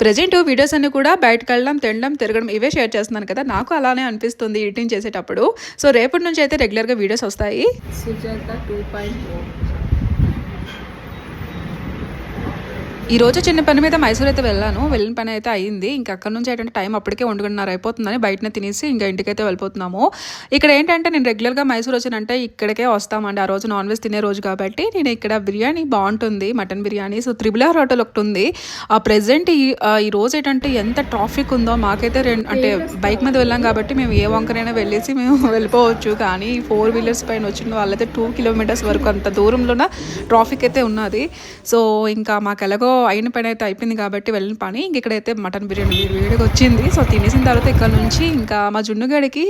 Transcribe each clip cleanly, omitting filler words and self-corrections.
Present videos అన్ని కూడా బయటకెళ్ళడం, తినడం, తిరగడం ఇవే షేర్ చేస్తున్నాను కదా! నాకు అలానే అనిపిస్తుంది ఎడిటింగ్ చేసేటప్పుడు. సో, రేపటి నుంచి అయితే రెగ్యులర్‌గా వీడియోస్ వస్తాయి. సుజాత 2.0 ఈరోజు చిన్న పని మీద మైసూర్ అయితే వెళ్ళాను. వెళ్ళిన పని అయితే అయింది. ఇంకా అక్కడి నుంచి ఏంటంటే టైం అప్పటికే 1:30 అయిపోతుందని బయటనే తినేసి ఇంకా ఇంటికైతే వెళ్ళిపోతున్నాము. ఇక్కడ ఏంటంటే నేను రెగ్యులర్‌గా మైసూర్ వచ్చానంటే ఇక్కడికే వస్తామండి. ఆ రోజు నాన్ వెజ్ తినే రోజు కాబట్టి నేను ఇక్కడ బిర్యానీ బావుంటుంది. Mutton biryani. So, triple R hotel ఒకటుంది. ప్రెజెంట్ ఈ రోజు ఏంటంటే ఎంత ట్రాఫిక్ ఉందో మాకైతే అంటే బైక్ మీద వెళ్ళాం కాబట్టి మేము ఏ వంకనైనా వెళ్ళేసి మేము వెళ్ళిపోవచ్చు. కానీ 4 వీలర్స్ పైన వచ్చిన వాళ్ళైతే 2 కిలోమీటర్స్ వరకు అంత దూరంలోన ట్రాఫిక్ అయితే ఉన్నది. సో, ఇంకా మాకెలాగో అయిన పని అయితే అయిపోయింది కాబట్టి వెళ్ళిన పని ఇంక ఇక్కడైతే మటన్ బిర్యానీ వేడిగా వచ్చింది. సో, తినేసిన తర్వాత ఇక్కడ నుంచి ఇంకా మా జున్నుగడికి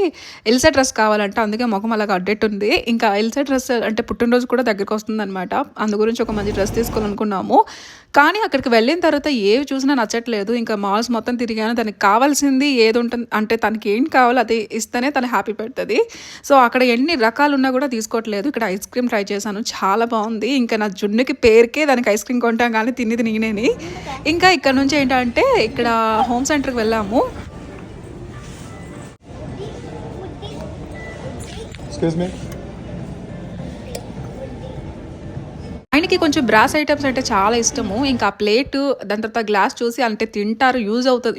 ఎల్సా డ్రెస్ కావాలంటే అందుకే ముఖం అలాగ అడ్డెట్టుంది. ఇంకా ఎల్సా డ్రెస్ అంటే పుట్టినరోజు కూడా దగ్గరికి వస్తుందన్నమాట. అందు గురించి ఒక మంచి డ్రెస్ తీసుకోవాలనుకున్నాము. కానీ అక్కడికి వెళ్ళిన తర్వాత ఏవి చూసినా నచ్చట్లేదు. ఇంకా మాల్స్ మొత్తం తిరిగాను. తనకి కావాల్సింది ఏది ఉంటుంది అంటే తనకి ఏం కావాలో అది ఇస్తేనే తను హ్యాపీ పెడుతుంది. సో, అక్కడ ఎన్ని రకాలు ఉన్నా కూడా తీసుకోవట్లేదు. ఇక్కడ ఐస్ క్రీమ్ ట్రై చేశాను. చాలా బాగుంది. ఇంకా నా జున్నుకి పేరుకే దానికి ఐస్ క్రీమ్ కొంటాం కానీ తినేది నేనేని. ఇంకా ఇక్కడ నుంచి ఏంటంటే ఇక్కడ హోమ్ సెంటర్కి వెళ్ళాము. ఆయనకి కొంచెం బ్రాస్ ఐటమ్స్ అంటే చాలా ఇష్టము. ఇంకా ఆ ప్లేటు దాని తర్వాత గ్లాస్ చూసి అంటే తింటారు,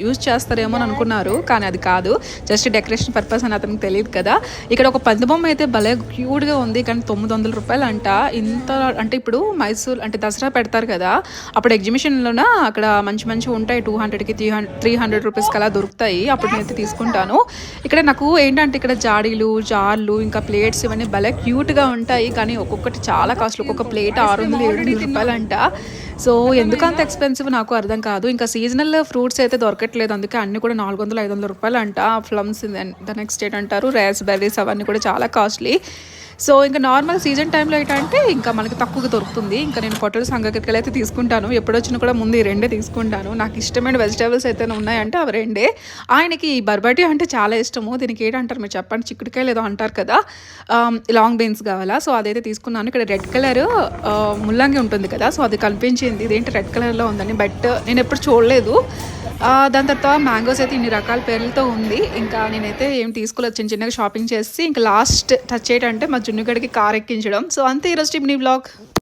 యూజ్ చేస్తారేమో అని అనుకున్నారు. కానీ అది కాదు, జస్ట్ డెకరేషన్ పర్పస్ అని అతనికి తెలియదు కదా. ఇక్కడ ఒక పందిబొమ్మ అయితే భలే క్యూట్గా ఉంది. కానీ 900 రూపాయలు అంట. ఇంత అంటే ఇప్పుడు మైసూర్ అంటే దసరా పెడతారు కదా, అప్పుడు ఎగ్జిబిషన్లోన అక్కడ మంచి మంచి ఉంటాయి. 200కి 300 రూపీస్కి అలా దొరుకుతాయి. అప్పుడు నేనైతే తీసుకుంటాను. ఇక్కడ నాకు ఏంటంటే ఇక్కడ జాడీలు, జార్లు, ఇంకా ప్లేట్స్ ఇవన్నీ భలే క్యూట్గా ఉంటాయి. కానీ ఒక్కొక్కటి చాలా కాస్ట్లీ. ఒక్కొక్క ప్లేట్ 600-700 రూపాయలంట. సో, ఎందుకు అంత ఎక్స్పెన్సివ్ నాకు అర్థం కాదు. ఇంకా సీజనల్ ఫ్రూట్స్ అయితే దొరకట్లేదు. అందుకే అన్ని కూడా 400-500 రూపాయలంట. ప్లమ్స్ ద నెక్స్ట్ ఏంటంటారు రాస్బెర్రీస్ అవన్నీ కూడా చాలా కాస్ట్లీ. సో, ఇంకా నార్మల్ సీజన్ టైంలో ఏంటంటే ఇంకా మనకి తక్కువగా దొరుకుతుంది. ఇంకా నేను పొట్టల సంగతికి అయితే తీసుకుంటాను. ఎప్పుడొచ్చినా కూడా ముందు ఈ రెండే తీసుకుంటాను. నాకు ఇష్టమైన వెజిటేబుల్స్ అయితే ఉన్నాయంటే అవి రెండే. ఆయనకి ఈ బర్బటి అంటే చాలా ఇష్టము. దీనికి ఏంటంటారు మీరు చెప్పండి, చిక్కుడుకాయలు ఏదో అంటారు కదా, లాంగ్ బీన్స్ కావాలా. సో, అదైతే తీసుకున్నాను. ఇక్కడ రెడ్ కలర్ ముల్లంగి ఉంటుంది కదా, సో అది కనిపించింది. ఇదేంటి రెడ్ కలర్లో ఉందని, బట్ నేను ఎప్పుడు చూడలేదు. దాని తర్వాత మ్యాంగోస్ అయితే ఇన్ని రకాల పేర్లతో ఉంది. ఇంకా నేనైతే ఏం తీసుకోలేదు, చిన్న చిన్నగా షాపింగ్ చేసి ఇంకా లాస్ట్ టచ్ ఏంటంటే మా జున్నుగడికి కార్ ఎక్కించడం. సో, అంతే ఈరోజు నీ బ్లాగ్.